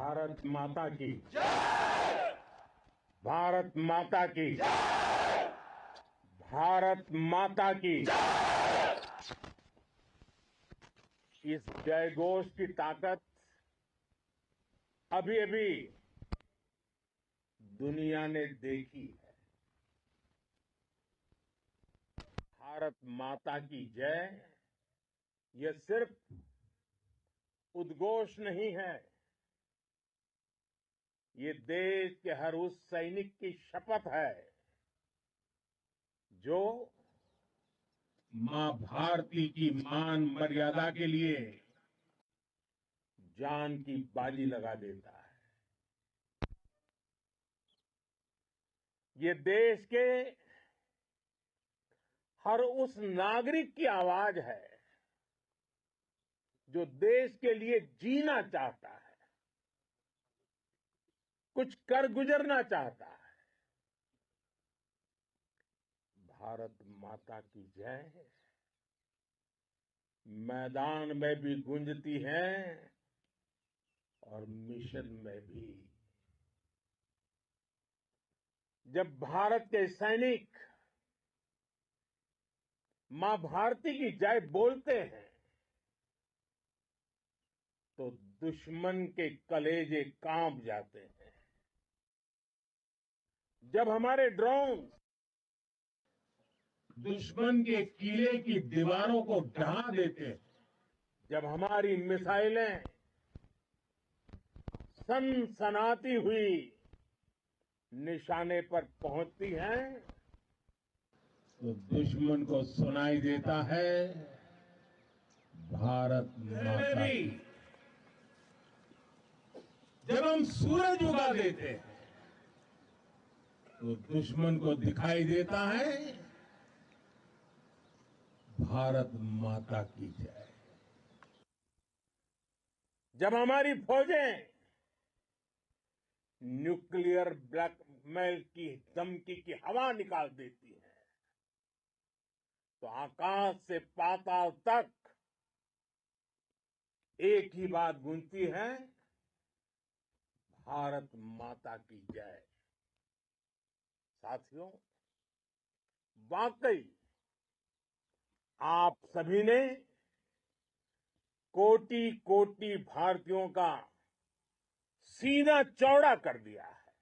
भारत माता की भारत माता की भारत माता की इस जयघोष की ताकत अभी अभी दुनिया ने देखी है। भारत माता की जय यह सिर्फ उद्घोष नहीं है, ये देश के हर उस सैनिक की शपथ है जो मां भारती की मान मर्यादा के लिए जान की बाजी लगा देता है। ये देश के हर उस नागरिक की आवाज है जो देश के लिए जीना चाहता है, कुछ कर गुजरना चाहता है। भारत माता की जय मैदान में भी गूंजती है और मिशन में भी। जब भारत के सैनिक मां भारती की जय बोलते हैं तो दुश्मन के कलेजे कांप जाते हैं। जब हमारे ड्रोन दुश्मन के किले की दीवारों को ढहा देते हैं, जब हमारी मिसाइलें सनसनाती हुई निशाने पर पहुंचती हैं तो दुश्मन को सुनाई देता है भारत माता की। जब हम सूरज उगा देते हैं तो दुश्मन को दिखाई देता है भारत माता की जय। जब हमारी फौजें न्यूक्लियर ब्लैकमेल की धमकी की हवा निकाल देती है तो आकाश से पाताल तक एक ही बात गूंजती है, भारत माता की जय। साथियों, वाकई आप सभी ने कोटि कोटि भारतीयों का सीना चौड़ा कर दिया है।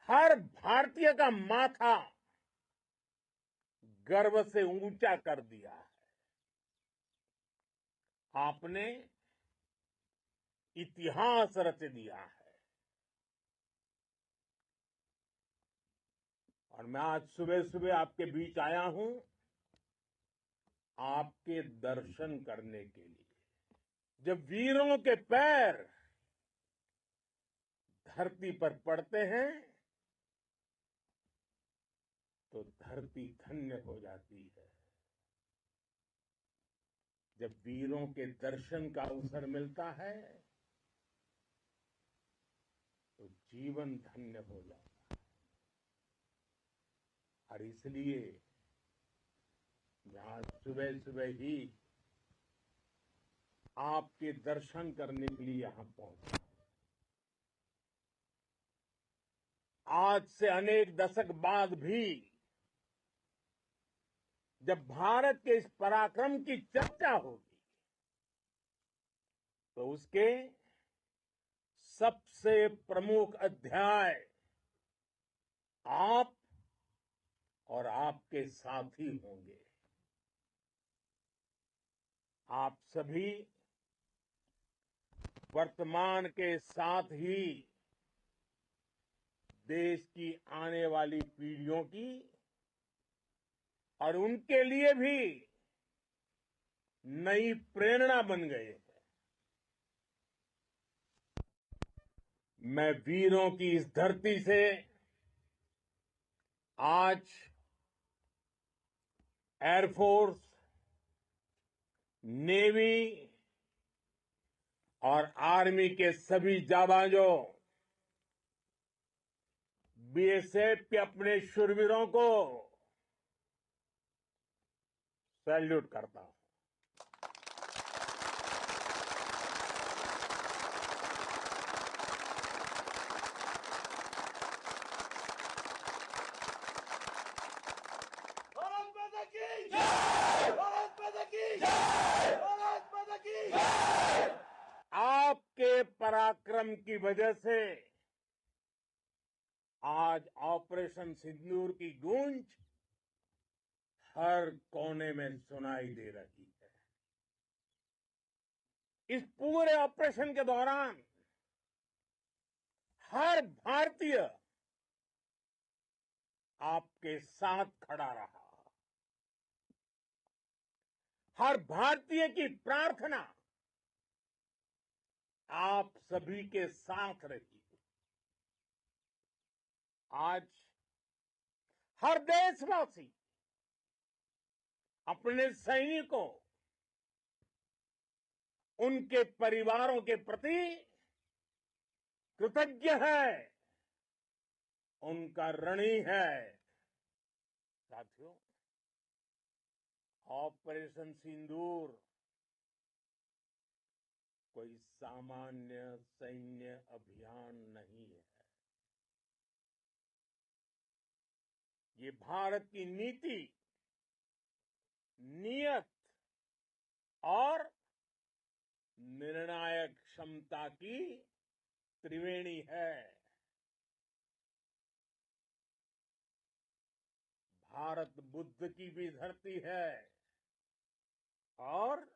हर भारतीय का माथा गर्व से ऊंचा कर दिया है। आपने इतिहास रच दिया है। और मैं आज सुबह सुबह आपके बीच आया हूं आपके दर्शन करने के लिए। जब वीरों के पैर धरती पर पड़ते हैं तो धरती धन्य हो जाती है। जब वीरों के दर्शन का अवसर मिलता है तो जीवन धन्य हो जाता है। और इसलिए मैं आज सुबह सुबह ही आपके दर्शन करने के लिए यहां पहुंचा। आज से अनेक दशक बाद भी जब भारत के इस पराक्रम की चर्चा होगी तो उसके सबसे प्रमुख अध्याय आप और आपके साथी होंगे। आप सभी वर्तमान के साथ ही देश की आने वाली पीढ़ियों की और उनके लिए भी नई प्रेरणा बन गए हैं। मैं वीरों की इस धरती से आज एयरफोर्स, नेवी और आर्मी के सभी जाबाजों, बीएसएफ के अपने शूरवीरों को सैल्यूट करता हूं। पराक्रम की वजह से आज ऑपरेशन सिंदूर की गूंज हर कोने में सुनाई दे रही है। इस पूरे ऑपरेशन के दौरान हर भारतीय आपके साथ खड़ा रहा। हर भारतीय की प्रार्थना आप सभी के साथ रही। आज हर देशवासी अपने सैनिकों, उनके परिवारों के प्रति कृतज्ञ है, उनका ऋणी है। साथियों, ऑपरेशन सिंदूर कोई सामान्य सैन्य अभियान नहीं है। ये भारत की नीति, नियत और निर्णायक क्षमता की त्रिवेणी है। भारत बुद्ध की भी धरती है और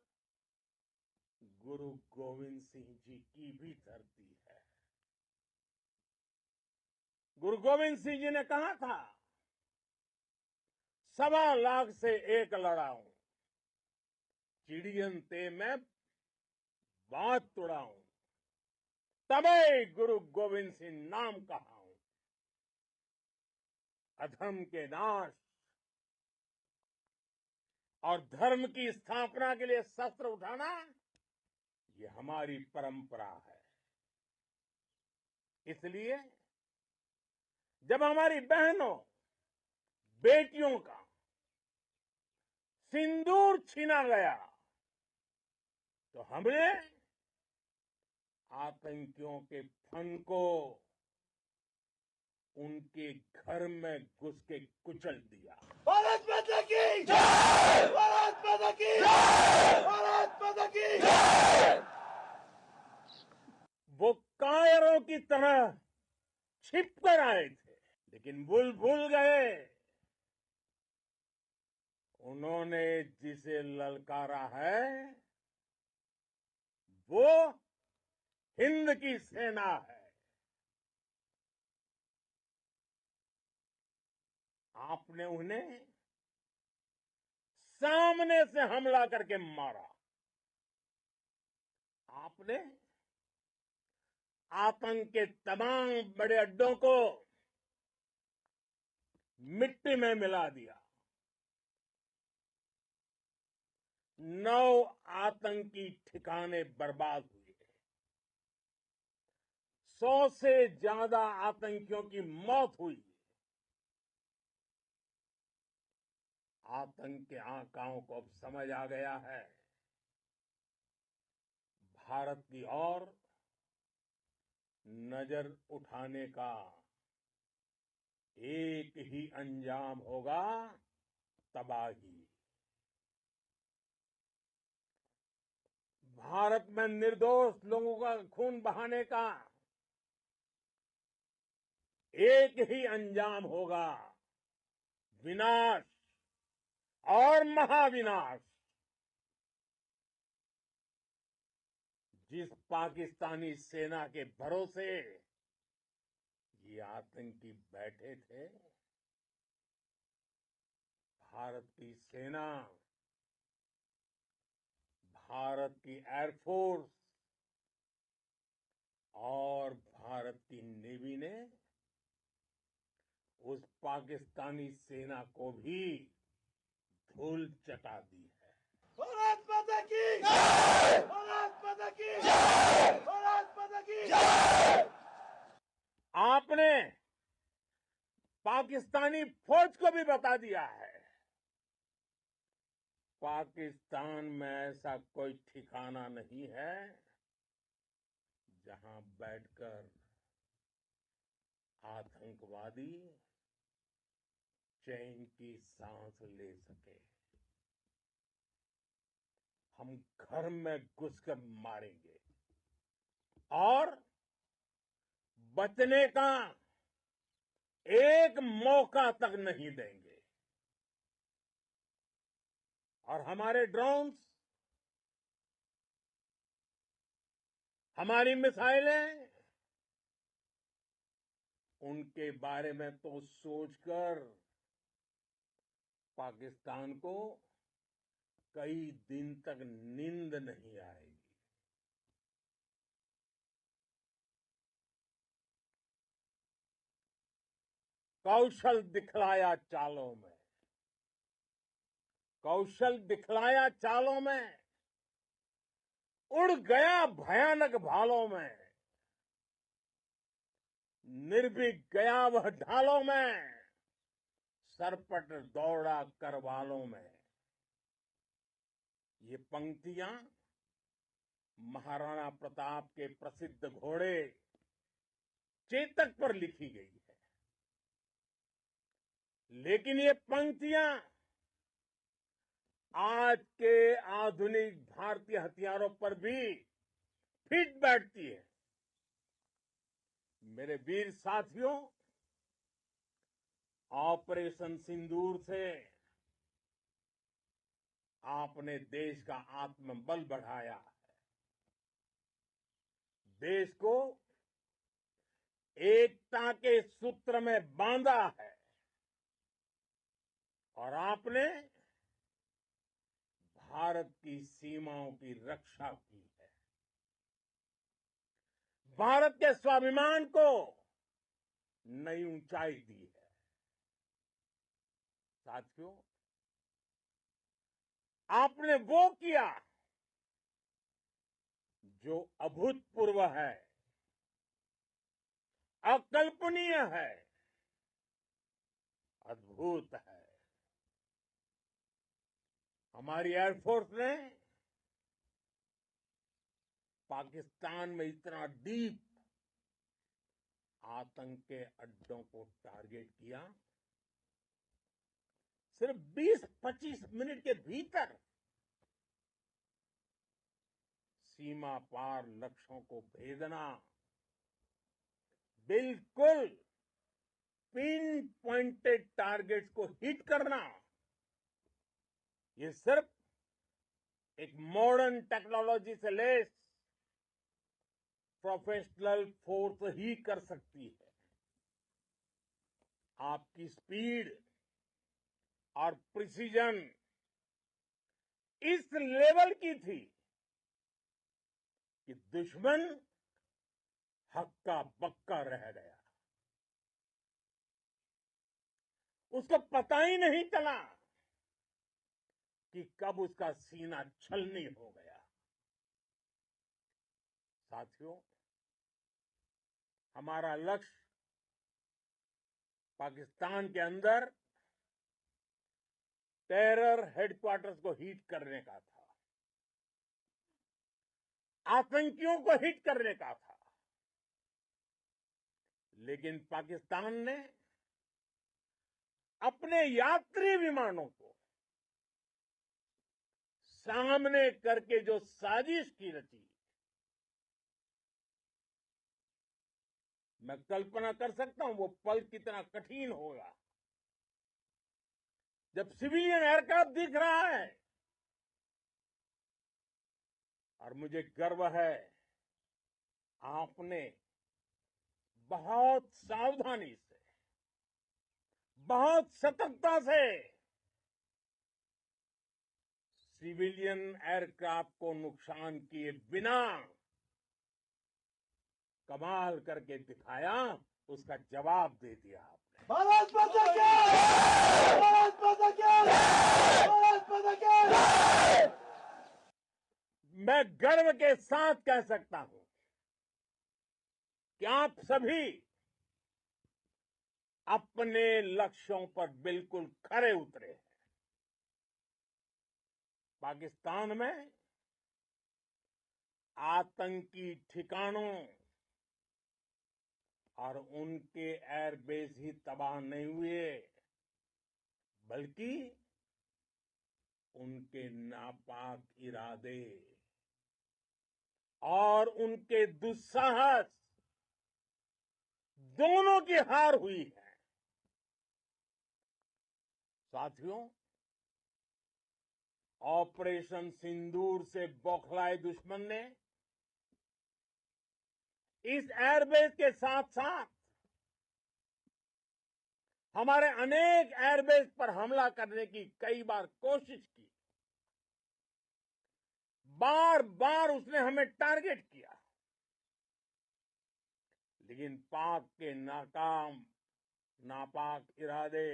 गुरु गोविंद सिंह जी की भी धरती है। गुरु गोविंद सिंह जी ने कहा था, 1.25 लाख से एक लड़ाऊं, चिड़ियन ते मैं बात तुड़ाऊं, तबे गुरु गोविंद सिंह नाम कहाऊं। अधर्म के नाश और धर्म की स्थापना के लिए शस्त्र उठाना, ये हमारी परंपरा है। इसलिए जब हमारी बहनों, बेटियों का सिंदूर छीना गया, तो हमने आतंकियों के फन को उनके घर में घुस के कुचल दिया। भारत माता की जय! भारत माता की जय! भारत माता की जय! वो कायरों की तरह छिप कर आए थे, लेकिन भूल गए उन्होंने जिसे ललकारा है वो हिंद की सेना है। आपने उन्हें सामने से हमला करके मारा। आपने आतंक के तमाम बड़े अड्डों को मिट्टी में मिला दिया। 9 आतंकी ठिकाने बर्बाद हुए। 100 से ज्यादा आतंकियों की मौत हुई। आतंक के आकाओं को अब समझ आ गया है, भारत की ओर नजर उठाने का एक ही अंजाम होगा, तबाही। भारत में निर्दोष लोगों का खून बहाने का एक ही अंजाम होगा, विनाश और महाविनाश। जिस पाकिस्तानी सेना के भरोसे ये आतंकी बैठे थे, भारत की सेना, भारत की एयरफोर्स और भारत की नेवी ने उस पाकिस्तानी सेना को भी धूल चटा दी है। भारत माता की जय! भारत माता की जय! भारत माता की जय! आपने पाकिस्तानी फौज को भी बता दिया है, पाकिस्तान में ऐसा कोई ठिकाना नहीं है जहां बैठकर आतंकवादी चैन की सांस ले सके। हम घर में घुसकर मारेंगे। और बचने का एक मौका तक नहीं देंगे। और हमारे ड्रोन्स, हमारी मिसाइलें, उनके बारे में तो सोचकर पाकिस्तान को कई दिन तक नींद नहीं आएगी। कौशल दिखलाया चालों में, कौशल दिखलाया चालों में, उड़ गया भयानक भालों में, निर्भीक गया वह ढालों में, सरपट दौड़ा करवालों में। ये पंक्तियां महाराणा प्रताप के प्रसिद्ध घोड़े चेतक पर लिखी गई है। लेकिन ये पंक्तियां आज के आधुनिक भारतीय हथियारों पर भी फिट बैठती है। मेरे वीर साथियों, ऑपरेशन सिंदूर से आपने देश का आत्मबल बढ़ाया है, देश को एकता के सूत्र में बांधा है, और आपने भारत की सीमाओं की रक्षा की है। भारत के स्वाभिमान को नई ऊंचाई दी है। साथियों, आपने वो किया जो अभूतपूर्व है, अकल्पनीय है, अद्भुत है। हमारी एयरफोर्स ने पाकिस्तान में इतना डीप आतंक के अड्डों को टारगेट किया, सिर्फ 20-25 मिनट के भीतर सीमा पार लक्ष्यों को भेदना, बिल्कुल पिन पॉइंटेड टारगेट्स को हिट करना, ये सिर्फ एक मॉडर्न टेक्नोलॉजी से लेस प्रोफेशनल फोर्स ही कर सकती है। आपकी स्पीड और प्रिसीजन इस लेवल की थी कि दुश्मन हक्का बक्का रह गया। उसको पता ही नहीं चला कि कब उसका सीना छलनी हो गया। साथियों, हमारा लक्ष्य पाकिस्तान के अंदर टेरर हेडक्वार्टर्स को हिट करने का था, आतंकियों को हिट करने का था। लेकिन पाकिस्तान ने अपने यात्री विमानों को सामने करके जो साजिश की रची, मैं कल्पना कर सकता हूं वो पल कितना कठिन होगा जब सिविलियन एयरक्राफ्ट दिख रहा है। और मुझे गर्व है, आपने बहुत सावधानी से, बहुत सतर्कता से सिविलियन एयरक्राफ्ट को नुकसान किए बिना कमाल करके दिखाया, उसका जवाब दे दिया आपने। भारत माता की! भारत माता की! भारत माता की! मैं गर्व के साथ कह सकता हूं कि आप सभी अपने लक्ष्यों पर बिल्कुल खरे उतरे हैं। पाकिस्तान में आतंकी ठिकानों और उनके एयरबेस ही तबाह नहीं हुए, बल्कि उनके नापाक इरादे और उनके दुस्साहस दोनों की हार हुई है। साथियों, ऑपरेशन सिंदूर से बौखलाए दुश्मन ने इस एयरबेस के साथ साथ हमारे अनेक एयरबेस पर हमला करने की कई बार कोशिश की। बार बार उसने हमें टारगेट किया, लेकिन पाक के नापाक इरादे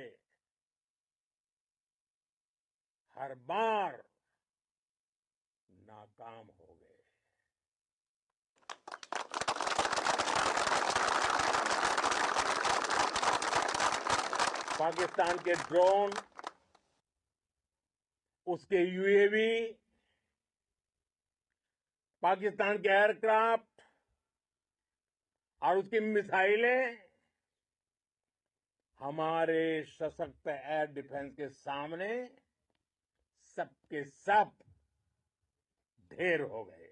हर बार नाकाम हो गए। पाकिस्तान के ड्रोन, उसके यूएवी, पाकिस्तान के एयरक्राफ्ट और उसकी मिसाइलें हमारे सशक्त एयर डिफेंस के सामने सबके सब ढेर हो गए।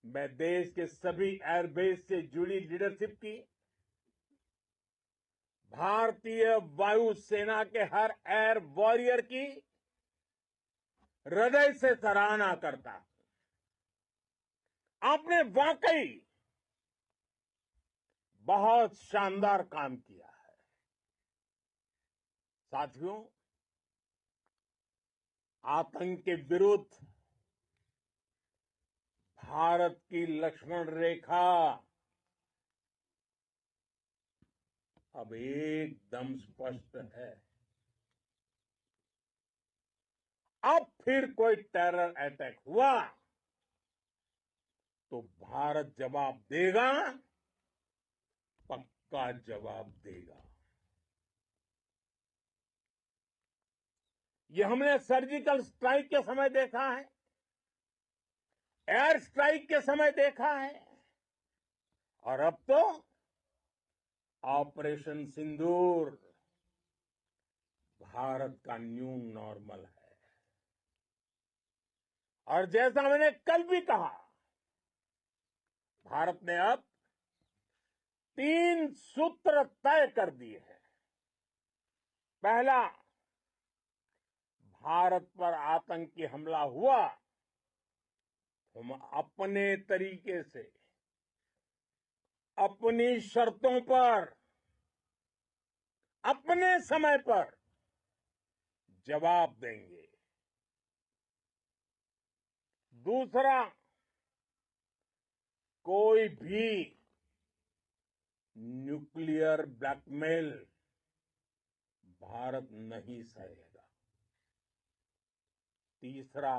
मैं देश के सभी एयरबेस से जुड़ी लीडरशिप की, भारतीय वायुसेना के हर एयर वॉरियर की हृदय से सराहना करता हूं। आपने वाकई बहुत शानदार काम किया है। साथियों, आतंक के विरुद्ध भारत की लक्ष्मण रेखा अब एकदम स्पष्ट है। अब फिर कोई टेरर अटैक हुआ तो भारत जवाब देगा, पक्का जवाब देगा। ये हमने सर्जिकल स्ट्राइक के समय देखा है, एयर स्ट्राइक के समय देखा है, और अब तो ऑपरेशन सिंदूर भारत का न्यू नॉर्मल है। और जैसा मैंने कल भी कहा, भारत ने अब 3 सूत्र तय कर दिए हैं। पहला, भारत पर आतंकी हमला हुआ, हम अपने तरीके से, अपनी शर्तों पर, अपने समय पर जवाब देंगे। दूसरा, कोई भी न्यूक्लियर ब्लैकमेल भारत नहीं सहेगा। तीसरा,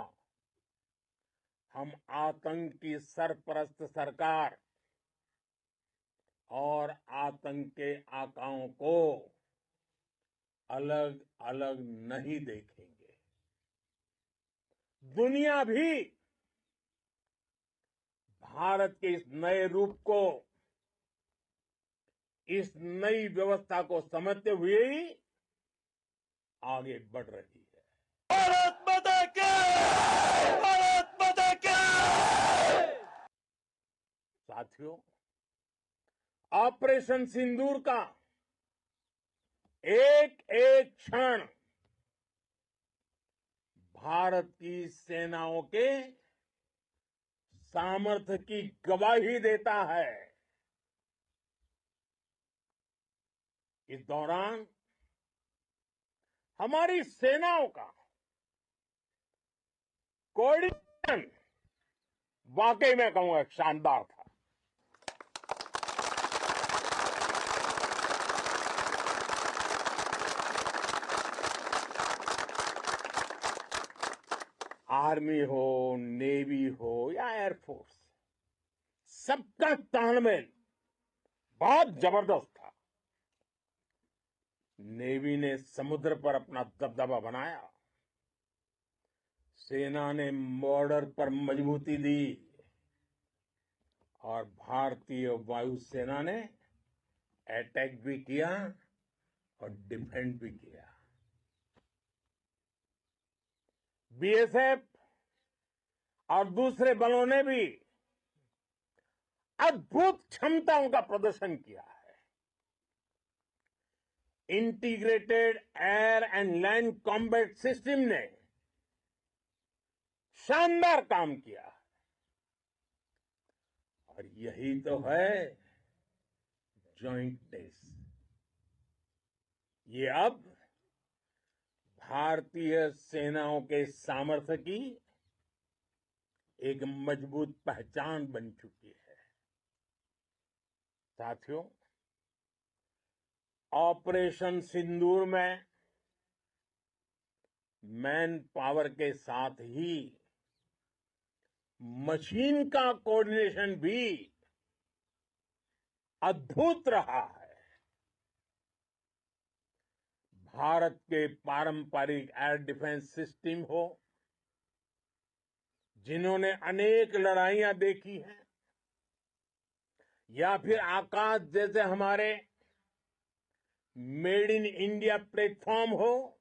हम आतंक की सरपरस्त सरकार और आतंक के आकाओं को अलग अलग नहीं देखेंगे। दुनिया भी भारत के इस नए रूप को, इस नई व्यवस्था को समझते हुए ही आगे बढ़ रही है। भारत माता की! भारत माता की! साथियों, ऑपरेशन सिंदूर का एक एक क्षण भारत की सेनाओं के सामर्थ्य की गवाही देता है। इस दौरान हमारी सेनाओं का कोऑर्डिनेशन वाकई में कहूंगा शानदार था। आर्मी हो, नेवी हो या एयरफोर्स, सबका तालमेल बहुत जबरदस्त था। नेवी ने समुद्र पर अपना दबदबा बनाया, सेना ने बॉर्डर पर मजबूती दी और भारतीय वायुसेना ने अटैक भी किया और डिफेंड भी किया। बीएसएफ और दूसरे बलों ने भी अद्भुत क्षमताओं का प्रदर्शन किया है। Integrated air and land combat system ने शानदार काम किया है। और यही तो है जॉइंटनेस। ये अब भारतीय सेनाओं के सामर्थ्य की एक मजबूत पहचान बन चुकी है। साथियों, ऑपरेशन सिंदूर में मैन पावर के साथ ही मशीन का कोऑर्डिनेशन भी अद्भुत रहा है। भारत के पारंपरिक एयर डिफेंस सिस्टम हो, जिन्होंने अनेक लड़ाइयां देखी हैं, या फिर आकाश जैसे हमारे मेड इन इंडिया प्लेटफॉर्म हो,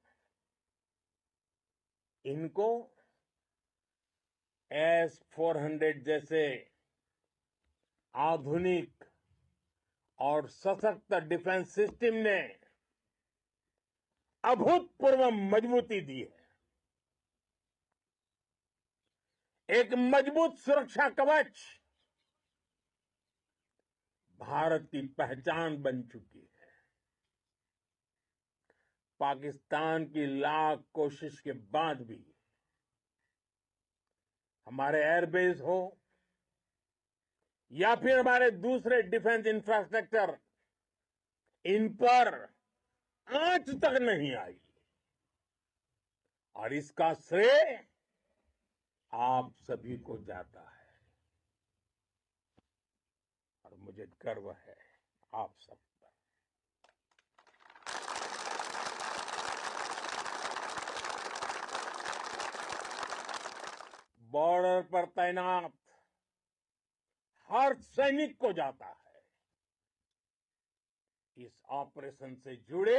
इनको S-400 जैसे आधुनिक और सशक्त डिफेंस सिस्टम ने अभूतपूर्व मजबूती दी है। एक मजबूत सुरक्षा कवच भारत की पहचान बन चुकी है। पाकिस्तान की लाख कोशिश के बाद भी हमारे एयरबेस हो या फिर हमारे दूसरे डिफेंस इंफ्रास्ट्रक्चर, इन पर आंच तक नहीं आई। और इसका श्रेय आप सभी को जाता है। और मुझे गर्व है आप सब पर। बॉर्डर पर तैनात हर सैनिक को जाता है। इस ऑपरेशन से जुड़े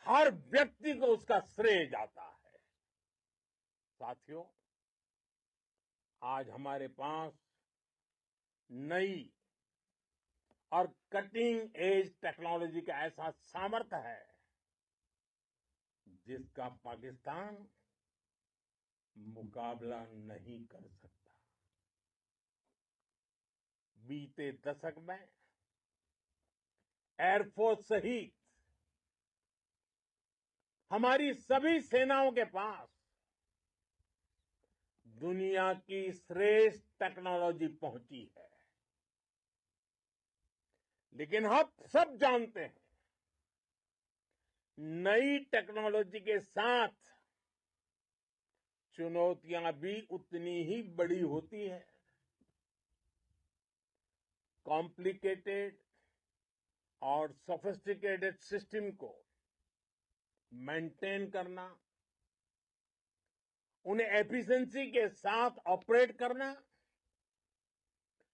हर व्यक्ति को उसका श्रेय जाता है। साथियों, आज हमारे पास नई और कटिंग एज टेक्नोलॉजी का ऐसा सामर्थ्य है जिसका पाकिस्तान मुकाबला नहीं कर सकता। बीते दशक में एयरफोर्स सहित हमारी सभी सेनाओं के पास दुनिया की श्रेष्ठ टेक्नोलॉजी पहुंची है। लेकिन हम सब जानते हैं, नई टेक्नोलॉजी के साथ चुनौतियां भी उतनी ही बड़ी होती है। कॉम्प्लिकेटेड और सोफिस्टिकेटेड सिस्टम को मेंटेन करना, उन्हें एफिशिएंसी के साथ ऑपरेट करना,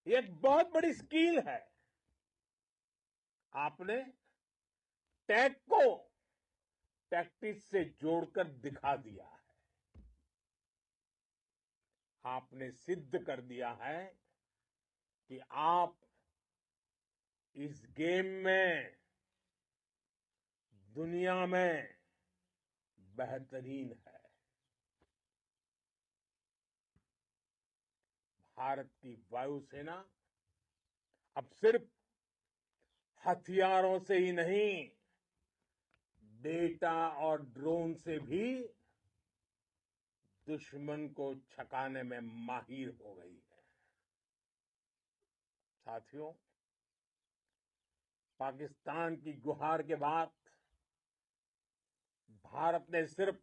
एक बहुत बड़ी स्किल है। आपने टेक को टैक्टिक्स से जोड़कर दिखा दिया है। आपने सिद्ध कर दिया है कि आप इस गेम में दुनिया में बेहतरीन है। भारत की वायुसेना अब सिर्फ हथियारों से ही नहीं, डेटा और ड्रोन से भी दुश्मन को छकाने में माहिर हो गई है। साथियों, पाकिस्तान की गुहार के बाद भारत ने सिर्फ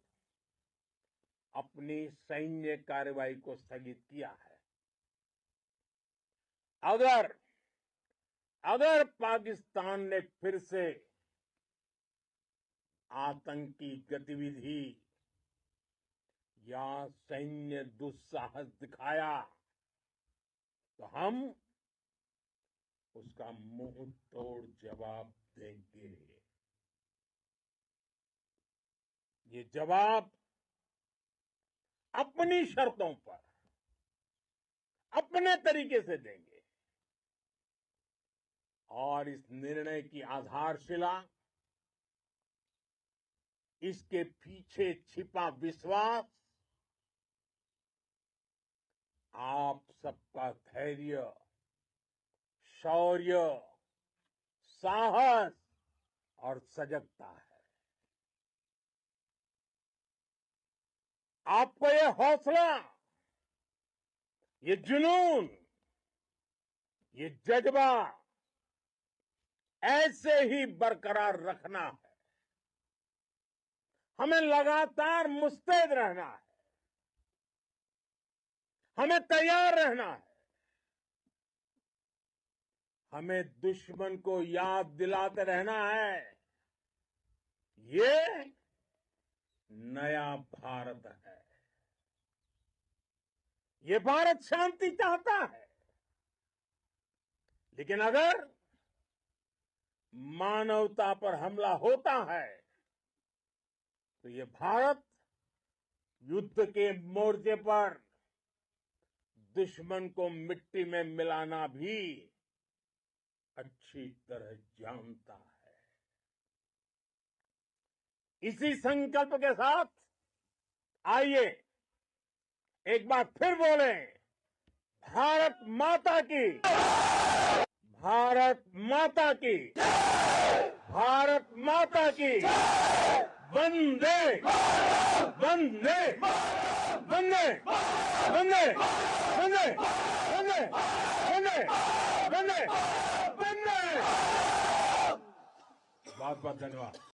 अपनी सैन्य कार्रवाई को स्थगित किया है। अगर पाकिस्तान ने फिर से आतंकी गतिविधि या सैन्य दुस्साहस दिखाया तो हम उसका मुंह तोड़ जवाब देंगे। ये जवाब अपनी शर्तों पर अपने तरीके से देंगे। और इस निर्णय की आधारशिला, इसके पीछे छिपा विश्वास आप सबका धैर्य, शौर्य, साहस और सजगता है। आपको ये हौसला, ये जुनून, ये जज्बा ऐसे ही बरकरार रखना है। हमें लगातार मुस्तैद रहना है, हमें तैयार रहना है। हमें दुश्मन को याद दिलाते रहना है, ये नया भारत है। ये भारत शांति चाहता है, लेकिन अगर मानवता पर हमला होता है तो ये भारत युद्ध के मोर्चे पर दुश्मन को मिट्टी में मिलाना भी अच्छी तरह जानता है। इसी संकल्प के साथ आइए एक बार फिर बोलें, भारत माता की, भारत माता की, भारत माता की, वंदे वंदे वंदे वंदे वंदे वंदे वंदे वंदे वंदे। बहुत बहुत धन्यवाद।